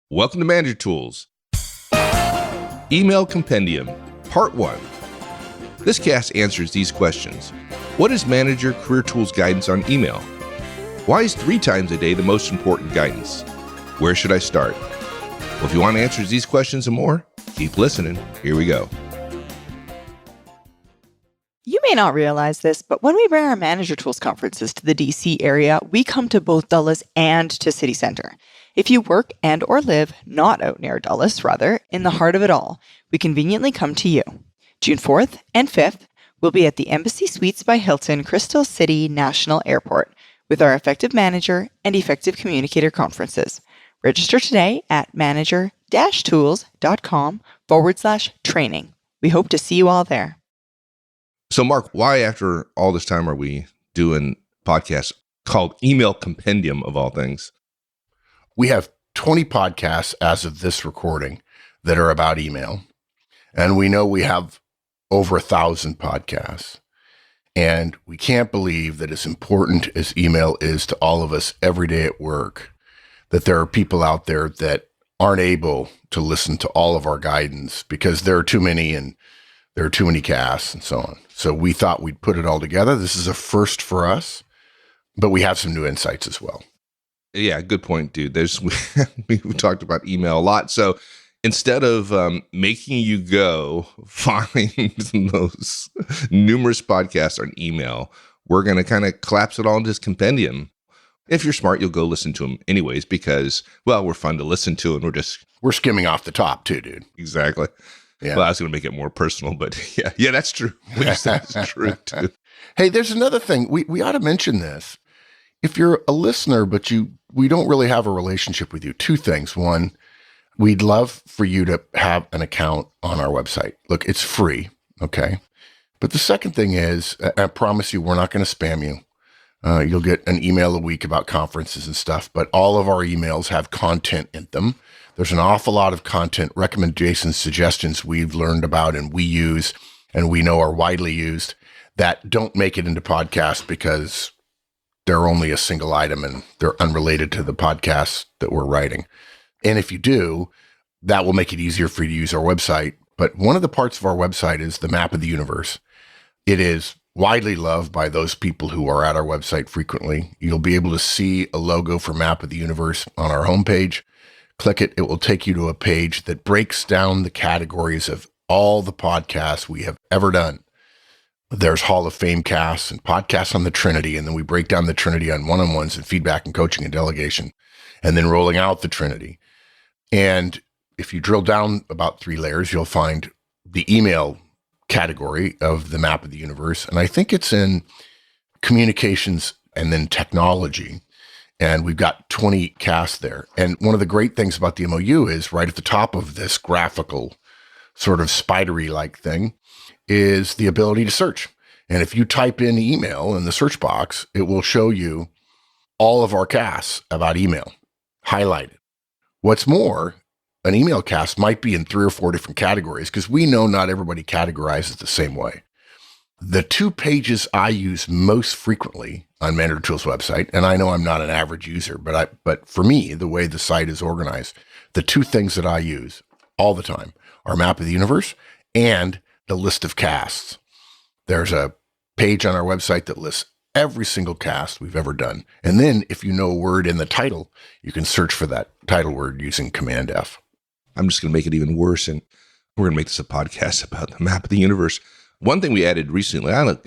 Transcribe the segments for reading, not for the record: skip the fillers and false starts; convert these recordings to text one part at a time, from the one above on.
Welcome to Manager Tools. Email Compendium, Part 1. This cast answers these questions. What is Manager Career Tools guidance on email? Why is 3 times a day the most important guidance? Where should I start? Well, if you want answers to these questions and more, keep listening. Here we go. You may not realize this, but when we bring our Manager Tools conferences to the DC area, we come to both Dulles and to City Center. If you work and or live not out near Dulles, rather, in the heart of it all, we conveniently come to you. June 4th and 5th, we'll be at the Embassy Suites by Hilton Crystal City National Airport with our Effective Manager and Effective Communicator conferences. Register today at manager-tools.com/training. We hope to see you all there. So, Mark, why after all this time are we doing podcasts called Email Compendium of all things? We have 20 podcasts as of this recording that are about email. And we know we have over 1,000 podcasts. And we can't believe that as important as email is to all of us every day at work, that there are people out there that aren't able to listen to all of our guidance because there are too many and there are too many casts and so on. So we thought we'd put it all together. This is a first for us, but we have some new insights as well. Yeah, good point, dude. We've talked about email a lot. So instead of making you go find those numerous podcasts on email, we're going to kind of collapse it all into this compendium. If you're smart, you'll go listen to them anyways because, well, we're fun to listen to and we're skimming off the top too, dude. Exactly. Yeah. Well, I was going to make it more personal, but yeah, that's true. What you said is true too. Hey, there's another thing. We ought to mention this. If you're a listener, but we don't really have a relationship with you, 2 things. One, we'd love for you to have an account on our website. Look, it's free, okay? But the second thing is, I promise you, we're not going to spam you. You'll get an email a week about conferences and stuff, but all of our emails have content in them. There's an awful lot of content, recommendations, suggestions we've learned about and we use and we know are widely used that don't make it into podcasts because they're only a single item and they're unrelated to the podcast that we're writing. And if you do, that will make it easier for you to use our website. But one of the parts of our website is the map of the universe. It is widely loved by those people who are at our website frequently. You'll be able to see a logo for Map of the Universe on our homepage. Click it. It will take you to a page that breaks down the categories of all the podcasts we have ever done. There's Hall of Fame casts and podcasts on the Trinity, and then we break down the Trinity on one-on-ones and feedback and coaching and delegation, and then rolling out the Trinity. And if you drill down about 3 layers, you'll find the email category of the Map of the Universe. And I think it's in communications and then technology. And we've got 20 casts there. And one of the great things about the MOU is right at the top of this graphical sort of spidery-like thing is the ability to search. And if you type in email in the search box, it will show you all of our casts about email highlighted. What's more, an email cast might be in 3 or 4 different categories because we know not everybody categorizes the same way. The 2 pages I use most frequently on Manager Tools website, and I know I'm not an average user, but for me, the way the site is organized, the 2 things that I use all the time are Map of the Universe and the list of casts. There's a page on our website that lists every single cast we've ever done. And then if you know a word in the title, you can search for that title word using Command F. I'm just going to make it even worse, and we're going to make this a podcast about the Map of the Universe. One thing we added recently, a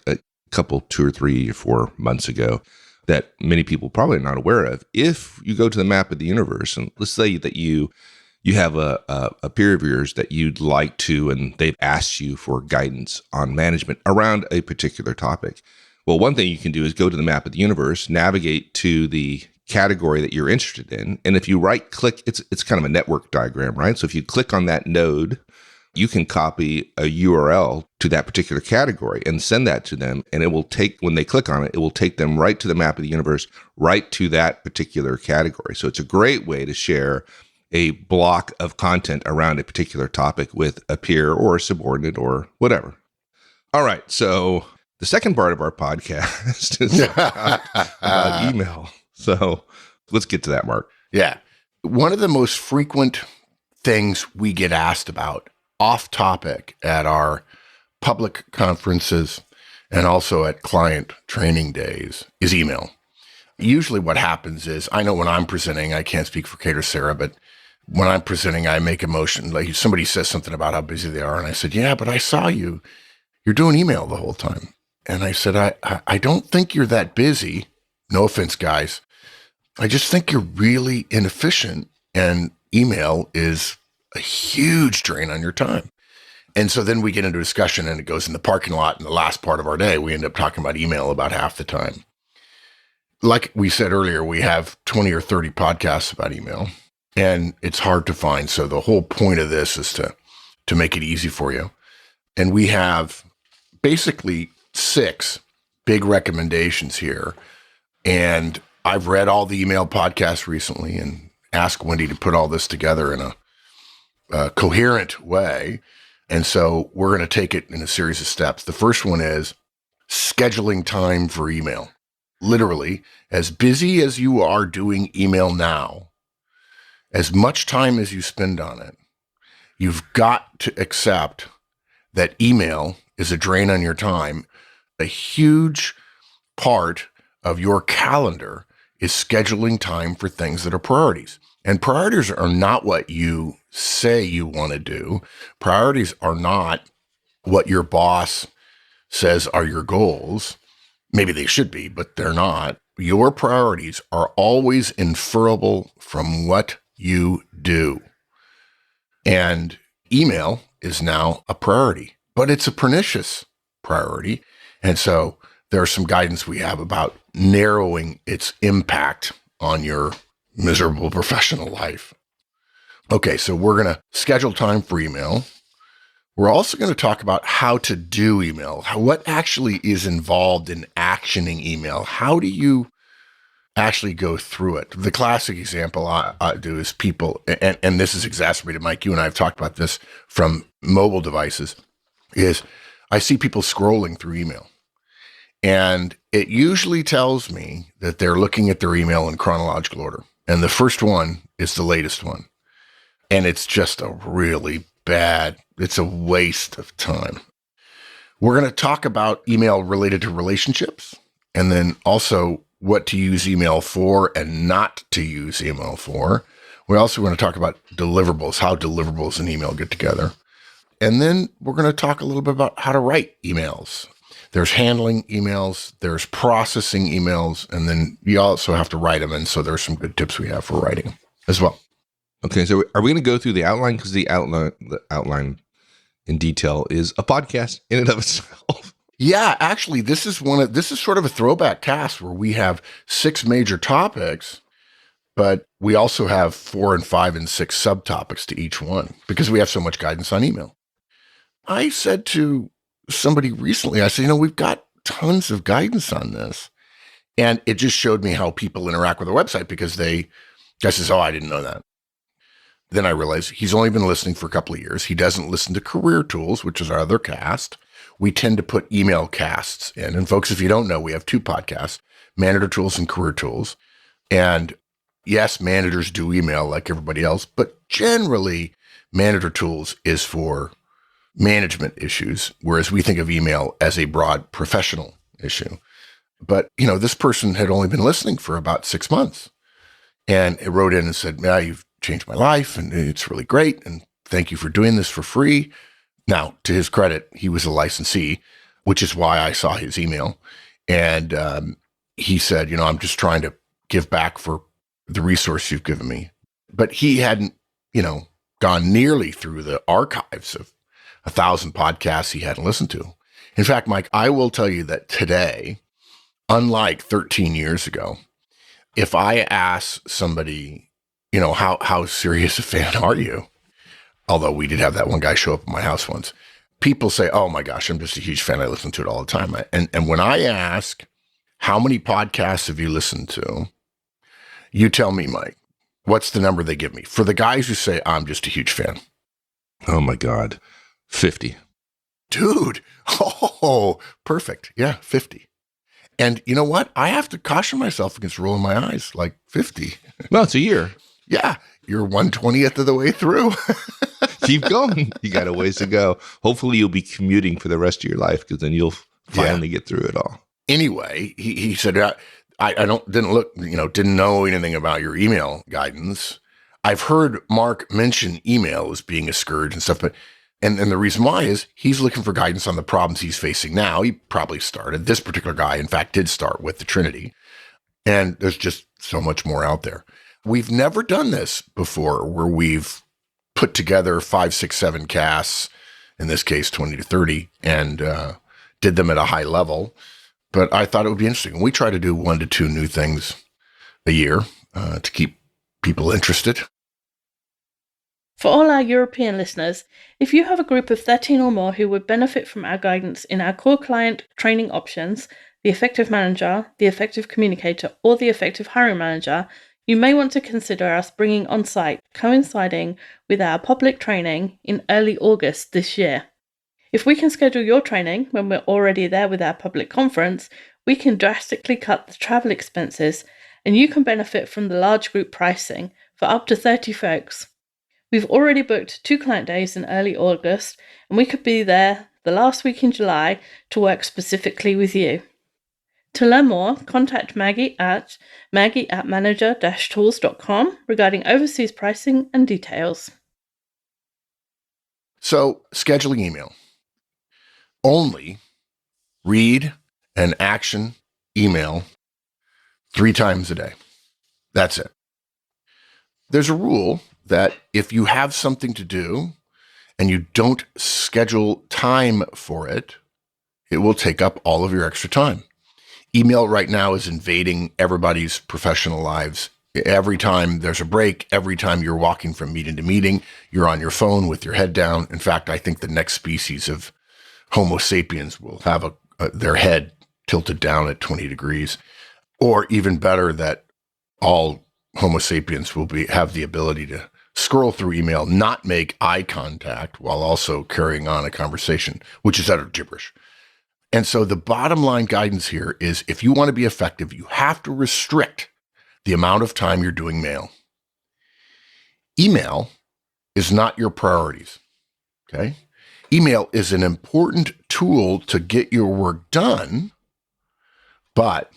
couple, 2 or 3 or 4 months ago, that many people probably are not aware of. If you go to the Map of the Universe, and let's say that you have a peer of yours that you'd like to, and they've asked you for guidance on management around a particular topic. Well, one thing you can do is go to the Map of the Universe, navigate to the category that you're interested in. And if you right click, it's kind of a network diagram, right? So if you click on that node, you can copy a URL to that particular category and send that to them. And it will take, when they click on it, it will take them right to the Map of the Universe, right to that particular category. So it's a great way to share a block of content around a particular topic with a peer or a subordinate or whatever. All right. So the second part of our podcast is about email. So let's get to that, Mark. Yeah. One of the most frequent things we get asked about off topic at our public conferences and also at client training days is email. Usually what happens is, I know when I'm presenting, I can't speak for Kate or Sarah, but when I'm presenting, I make a motion, like somebody says something about how busy they are. And I said, yeah, but I saw you're doing email the whole time. And I said, I don't think you're that busy. No offense, guys. I just think you're really inefficient, and email is a huge drain on your time. And so then we get into a discussion, and it goes in the parking lot. In the last part of our day, we end up talking about email about half the time. Like we said earlier, we have 20 or 30 podcasts about email, and it's hard to find. So the whole point of this is to make it easy for you. And we have basically 6 big recommendations here. And I've read all the email podcasts recently and asked Wendy to put all this together in a coherent way. And so we're going to take it in a series of steps. The first one is scheduling time for email. Literally, as busy as you are doing email now, as much time as you spend on it, you've got to accept that email is a drain on your time. A huge part of your calendar is scheduling time for things that are priorities. And priorities are not what you say you want to do. Priorities are not what your boss says are your goals. Maybe they should be, but they're not. Your priorities are always inferable from what you do. And email is now a priority, but it's a pernicious priority. And so there's some guidance we have about narrowing its impact on your miserable professional life. Okay, so we're going to schedule time for email. We're also going to talk about how to do email, what actually is involved in actioning email. How do you actually go through it? The classic example I do is people, and this is exacerbated, Mike, you and I have talked about this from mobile devices, is I see people scrolling through email. And it usually tells me that they're looking at their email in chronological order. And the first one is the latest one. And it's just a really bad, it's a waste of time. We're going to talk about email related to relationships, and then also what to use email for and not to use email for. We're also going to talk about deliverables, how deliverables and email get together. And then we're going to talk a little bit about how to write emails. There's handling emails, there's processing emails, and then you also have to write them. And so there's some good tips we have for writing as well. Okay, so are we going to go through the outline? Because the outline in detail is a podcast in and of itself. Yeah, actually, this is sort of a throwback cast where we have 6 major topics, but we also have 4 and 5 and 6 subtopics to each one because we have so much guidance on email. I said to somebody recently, I said, we've got tons of guidance on this. And it just showed me how people interact with our website because guy says, oh, I didn't know that. Then I realized he's only been listening for a couple of years. He doesn't listen to Career Tools, which is our other cast. We tend to put email casts in. And folks, if you don't know, we have 2 podcasts, Manager Tools and Career Tools. And yes, managers do email like everybody else, but generally Manager Tools is for management issues, whereas we think of email as a broad professional issue. But, this person had only been listening for about 6 months. And it wrote in and said, you've changed my life and it's really great. And thank you for doing this for free. Now, to his credit, he was a licensee, which is why I saw his email. And he said, I'm just trying to give back for the resource you've given me. But he hadn't, gone nearly through the archives of 1,000 podcasts he hadn't listened to. In fact, Mike, I will tell you that today, unlike 13 years ago, if I ask somebody, how serious a fan are you? Although we did have that one guy show up at my house once. People say, oh my gosh, I'm just a huge fan. I listen to it all the time. And when I ask, how many podcasts have you listened to? You tell me, Mike, what's the number they give me? For the guys who say, I'm just a huge fan. Oh my God. 50. Dude. Oh, perfect. Yeah, 50. And you know what? I have to caution myself against rolling my eyes, like 50. Well, it's a year. Yeah, you're 1/20th of the way through. Keep going. You got a ways to go. Hopefully you'll be commuting for the rest of your life, because then you'll finally get through it all. Anyway, he said, I didn't know anything about your email guidance. I've heard Mark mention email as being a scourge and stuff, but and the reason why is he's looking for guidance on the problems he's facing now. He probably started, this particular guy, in fact, did start with the Trinity. And there's just so much more out there. We've never done this before, where we've put together 5, 6, 7 casts, in this case 20 to 30, and did them at a high level. But I thought it would be interesting. We try to do 1 to 2 new things a year to keep people interested. For all our European listeners, if you have a group of 13 or more who would benefit from our guidance in our core client training options, the effective manager, the effective communicator, or the effective hiring manager, you may want to consider us bringing on-site, coinciding with our public training in early August this year. If we can schedule your training when we're already there with our public conference, we can drastically cut the travel expenses, and you can benefit from the large group pricing for up to 30 folks. We've already booked 2 client days in early August, and we could be there the last week in July to work specifically with you. To learn more, contact Maggie at manager-tools.com regarding overseas pricing and details. So, scheduling email. Only read and action email 3 times a day. That's it. There's a rule that if you have something to do and you don't schedule time for it, it will take up all of your extra time. Email right now is invading everybody's professional lives. Every time there's a break, every time you're walking from meeting to meeting, you're on your phone with your head down. In fact, I think the next species of Homo sapiens will have their head tilted down at 20 degrees, or even better, that all Homo sapiens will have the ability to scroll through email, not make eye contact while also carrying on a conversation, which is utter gibberish. And so the bottom line guidance here is, if you want to be effective, you have to restrict the amount of time you're doing mail. Email is not your priorities, okay? Email is an important tool to get your work done, but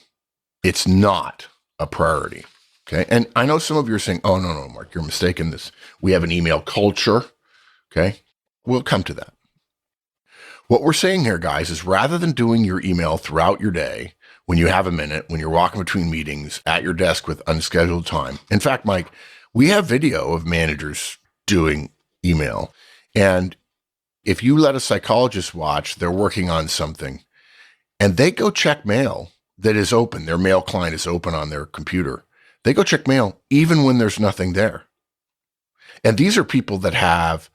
it's not a priority, okay? And I know some of you are saying, oh, no, Mark, you're mistaken. We have an email culture, okay? We'll come to that. What we're saying here, guys, is rather than doing your email throughout your day, when you have a minute, when you're walking between meetings, at your desk with unscheduled time. In fact, Mike, we have video of managers doing email. And if you let a psychologist watch, they're working on something, and they go check mail that is open. Their mail client is open on their computer. They go check mail even when there's nothing there. And these are people that have,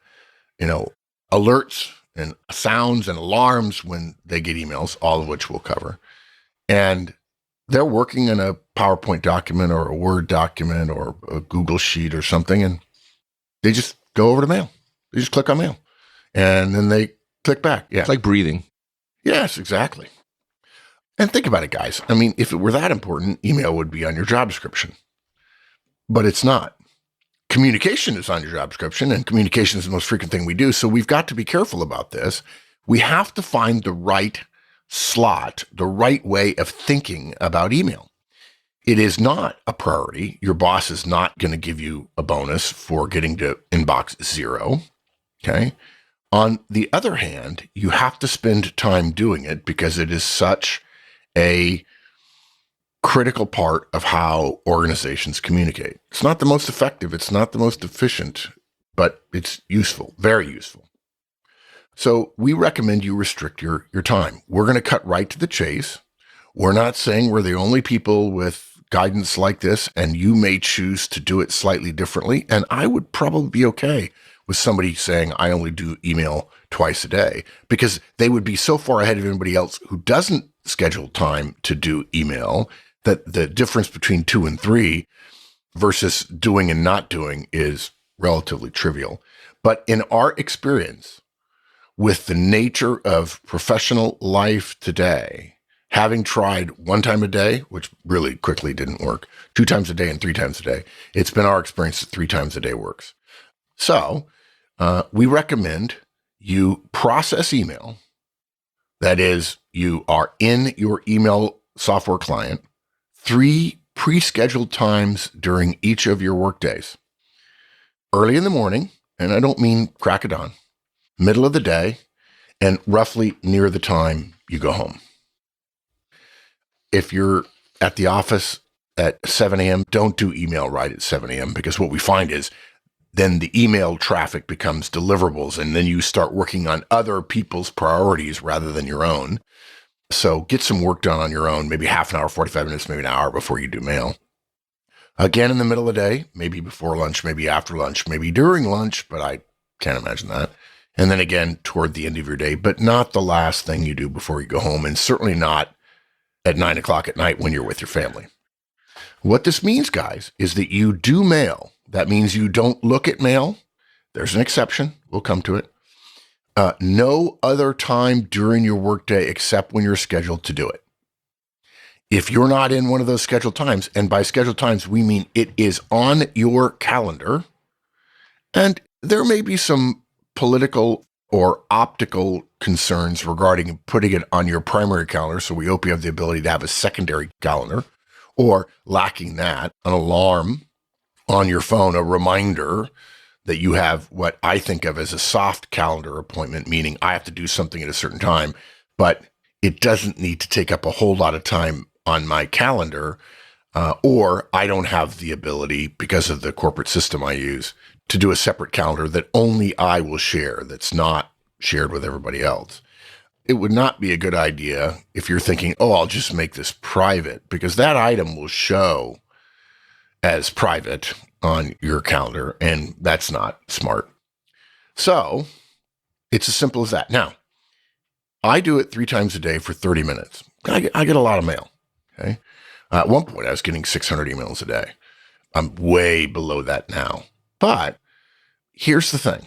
alerts and sounds and alarms when they get emails, all of which we'll cover. And they're working in a PowerPoint document or a Word document or a Google Sheet or something, and they just go over to mail. They just click on mail, and then they click back. Yeah. It's like breathing. Yes, exactly. And think about it, guys. I mean, if it were that important, email would be on your job description, but it's not. Communication is on your job description, and communication is the most frequent thing we do. So we've got to be careful about this. We have to find the right slot, the right way of thinking about email. It is not a priority. Your boss is not going to give you a bonus for getting to inbox 0. Okay. On the other hand, you have to spend time doing it because it is such a critical part of how organizations communicate. It's not the most effective. It's not the most efficient, but it's useful, very useful. So we recommend you restrict your time. We're going to cut right to the chase. We're not saying we're the only people with guidance like this, and you may choose to do it slightly differently. And I would probably be okay with somebody saying, I only do email twice a day, because they would be so far ahead of anybody else who doesn't schedule time to do email that the difference between 2 and 3 versus doing and not doing is relatively trivial. But in our experience, with the nature of professional life today, having tried 1 time a day, which really quickly didn't work, 2 times a day and 3 times a day, it's been our experience that 3 times a day works. So we recommend you process email. That is, you are in your email software client 3 pre-scheduled times during each of your work days. Early in the morning, and I don't mean crack of dawn, middle of the day, and roughly near the time you go home. If you're at the office at 7 a.m., don't do email right at 7 a.m. because what we find is then the email traffic becomes deliverables, and then you start working on other people's priorities rather than your own. So get some work done on your own, maybe half an hour, 45 minutes, maybe an hour before you do mail. Again, in the middle of the day, maybe before lunch, maybe after lunch, maybe during lunch, but I can't imagine that. And then again, toward the end of your day, but not the last thing you do before you go home, and certainly not at 9 o'clock at night when you're with your family. What this means, guys, is that you do mail. That means you don't look at mail. There's an exception. We'll come to it. No other time during your workday except when you're scheduled to do it. If you're not in one of those scheduled times, and by scheduled times, we mean it is on your calendar, and there may be some political or optical concerns regarding putting it on your primary calendar, so we hope you have the ability to have a secondary calendar, or lacking that, an alarm on your phone, a reminder that you have what I think of as a soft calendar appointment, meaning I have to do something at a certain time, but it doesn't need to take up a whole lot of time on my calendar, or I don't have the ability, because of the corporate system I use, to do a separate calendar that only I will share, that's not shared with everybody else. It would not be a good idea if you're thinking, oh, I'll just make this private, because that item will show as private on your calendar, and that's not smart. So it's as simple as that. Now, I do it 3 times a day for 30 minutes. I get a lot of mail. Okay. At one point, I was getting 600 emails a day. I'm way below that now. But here's the thing.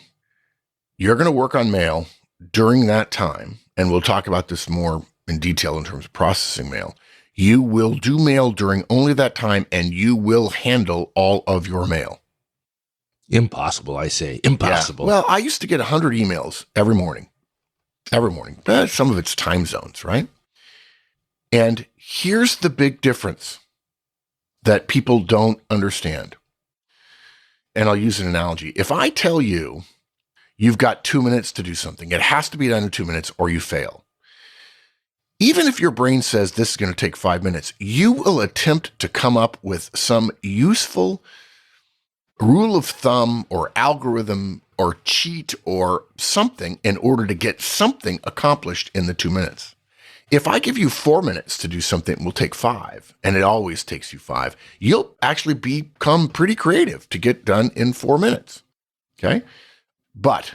You're going to work on mail during that time, and we'll talk about this more in detail in terms of processing mail. You will do mail during only that time, and you will handle all of your mail. Impossible, I say. Impossible. Yeah. Well, I used to get 100 emails every morning. Every morning. Some of it's time zones, right? And here's the big difference that people don't understand. And I'll use an analogy. If I tell you you've got 2 minutes to do something, it has to be done in 2 minutes or you fail. Even if your brain says this is going to take 5 minutes, you will attempt to come up with some useful rule of thumb or algorithm or cheat or something in order to get something accomplished in the 2 minutes. If I give you 4 minutes to do something, it will take 5, and it always takes you 5, you'll actually become pretty creative to get done in 4 minutes. Okay? But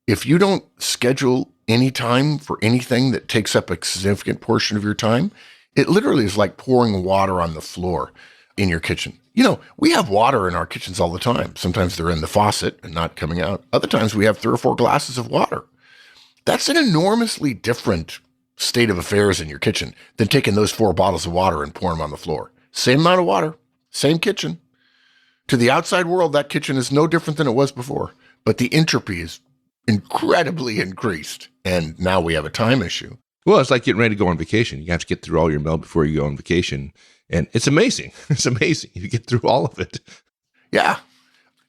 if you don't schedule any time for anything that takes up a significant portion of your time, it literally is like pouring water on the floor in your kitchen. You know, we have water in our kitchens all the time. Sometimes they're in the faucet and not coming out. Other times we have 3 or 4 glasses of water. That's an enormously different state of affairs in your kitchen than taking those 4 bottles of water and pouring them on the floor. Same amount of water, same kitchen. To the outside world, that kitchen is no different than it was before, but the entropy is incredibly increased, and now we have a time issue. Well, it's like getting ready to go on vacation. You have to get through all your mail before you go on vacation, and it's amazing. It's amazing. You get through all of it. Yeah,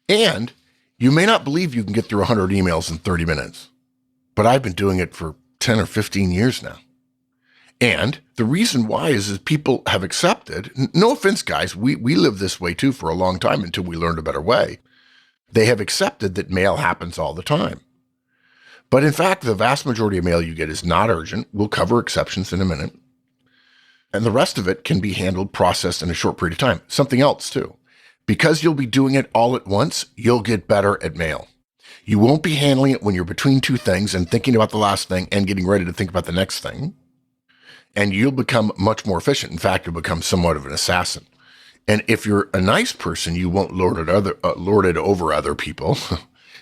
and you may not believe you can get through 100 emails in 30 minutes, but I've been doing it for 10 or 15 years now. And the reason why is people have accepted, no offense, guys, we lived this way too for a long time until we learned a better way. They have accepted that mail happens all the time. But in fact, the vast majority of mail you get is not urgent. We'll cover exceptions in a minute. And the rest of it can be handled, processed in a short period of time. Something else too. Because you'll be doing it all at once, you'll get better at mail. You won't be handling it when you're between 2 things and thinking about the last thing and getting ready to think about the next thing. And you'll become much more efficient. In fact, you'll become somewhat of an assassin. And if you're a nice person, you won't lord it over other people.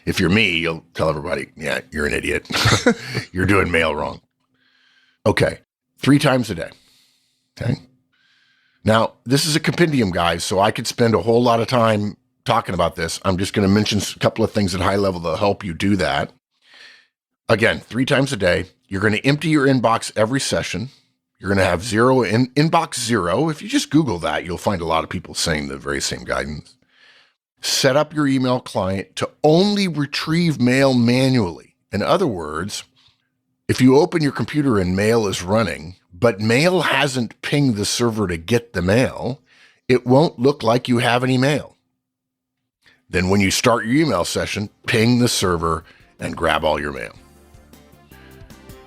If you're me, you'll tell everybody, yeah, you're an idiot. You're doing mail wrong. Okay, 3 times a day. Okay. Now, this is a compendium, guys, so I could spend a whole lot of time talking about this. I'm just going to mention a couple of things at high level that'll help you do that. Again, 3 times a day. You're going to empty your inbox every session. You're going to have inbox zero. If you just Google that, you'll find a lot of people saying the very same guidance. Set up your email client to only retrieve mail manually. In other words, if you open your computer and mail is running, but mail hasn't pinged the server to get the mail, it won't look like you have any mail. Then when you start your email session, ping the server and grab all your mail.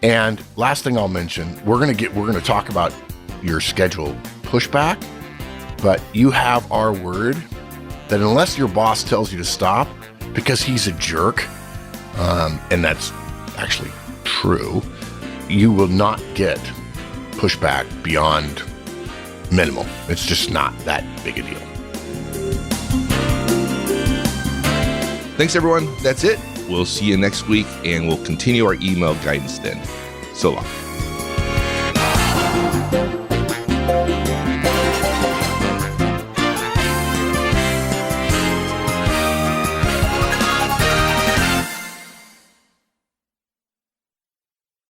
And last thing I'll mention, we're going to talk about your scheduled pushback, but you have our word that unless your boss tells you to stop because he's a jerk, and that's actually true, you will not get pushback beyond minimal. It's just not that big a deal. Thanks, everyone. That's it. We'll see you next week, and we'll continue our email guidance then. So long.